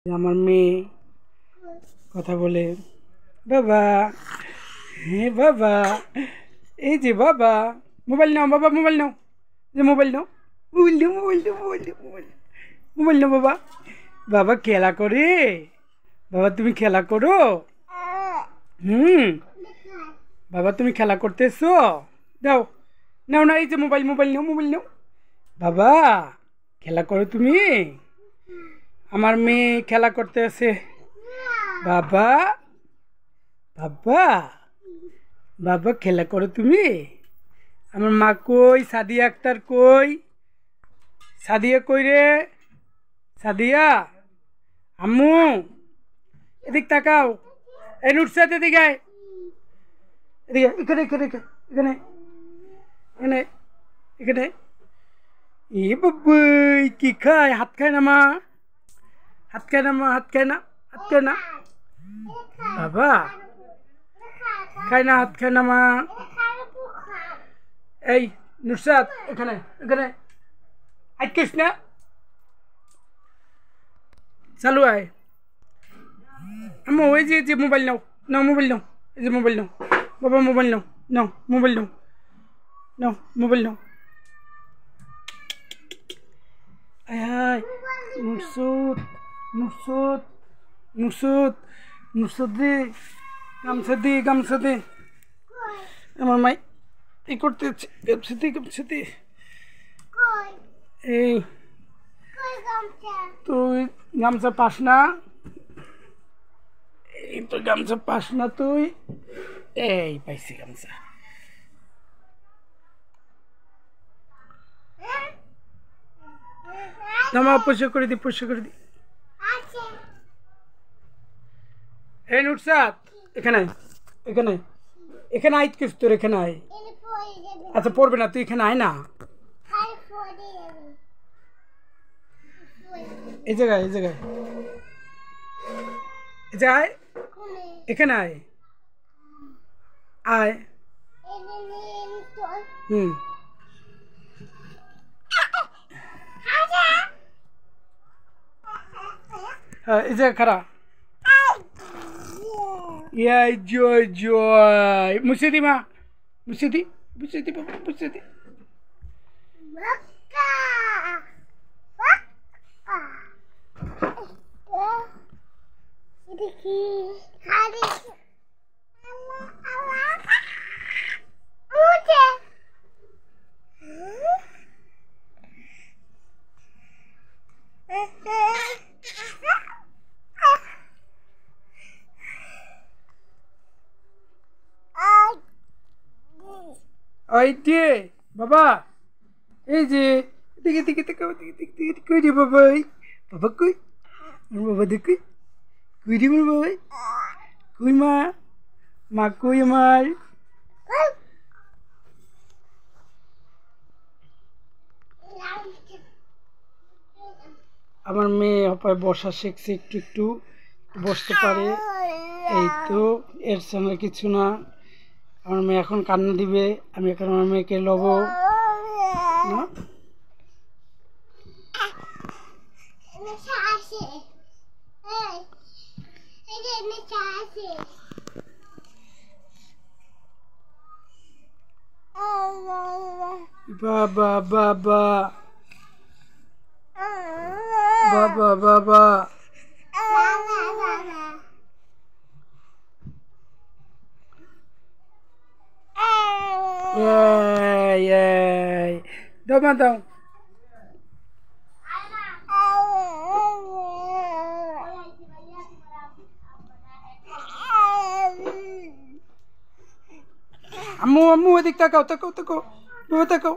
আমার মেয়ে কথা বলে বাবা, হ্যাঁ বাবা, এই যে বাবা মোবাইল নাও, বাবা মোবাইল নাও, যে মোবাইল নাও, মোবাইল নাও, মোবাইল নাও, মোবাইল নাও, মোবাইল মোবাইল নাও বাবা। বাবা খেলা করে, বাবা তুমি খেলা করো। বাবা তুমি খেলা করতেছো, দাও, নাও না, এই যে মোবাইল, মোবাইল নাও, মোবাইল নাও। বাবা খেলা করো তুমি। আমার মেয়ে খেলা করতে আছে। বাবা, বাবা, বাবা খেলা করো তুমি। আমার মা কই? সাদিয়া আক্তার কই? সাদিয়া কই রে? সাদিয়া, আম্মু এদিক তাকাও। এই নুটসাদ এদিকে আয়, এদিকে, এখানে এখানে এখানে এখানে এখানে। এ বাবুই কি খায়? হাত খায় না মা, হাত খায় না মা, হাত খায় না, হাত খায় না বাবা, খায় না, হাত খায় না মা। এই নুসরাত এখানে এখানে আইকিস না, চালু আয়। আম্মু ওই যে মোবাইল নাও, নাও মোবাইল নাও, এই যে মোবাইল নাও বাবা, মোবাইল নাও, নাও মোবাইল নাও, নাও মোবাইল নাও। আয় নুসুত, নুসুত, নুসুত, নুসুত দে, গামছা দে, গামছা দে। আমার মাই এই করতে গামছা দে, গামছা দে। এই তুই গামছা পাস না, এই তো গামছা পাস না তুই। এই পাইছি গামছা। নামা পরিষ্কার করে দি, পরিষ্কার করে দি। এই নুটসাত এখানে এখানে এখানে আইত কিস তোর, এখানে আয়। আচ্ছা পড়বে না তুই, এখানে আয় না, এই জায়গায়, এই জায়গায়, এই জায়গায়, এখানে আয়, আয়। হ্যাঁ এই জায়গায় খারা। ইয়াই জয় জয়, মুছে দি মা, মুছে দি, মুছে দি বাবা, মুছে দি। ওই যে বাবা, এই যে দিকে দিকে দিকে দিকে দিকে কই রে বাবা, বাবা কই? বাবা দেখি কই রে বাবা, কই মা, মা কই আমার? আমার মেয়ে অপায় বসা শিখছে, একটু একটু বসতে পারে। এই তো, এর সঙ্গে কিছু না। আমার মেয়ে এখন কান্না দিবে, আমি এখন আমার মেয়েকে লব না। বাবা বাবা বাবা বাবা, দাও মা দাও। আম্মু আম্মু এদিক তাকাও, তাকাও তাকাও, বাবা তাকাও।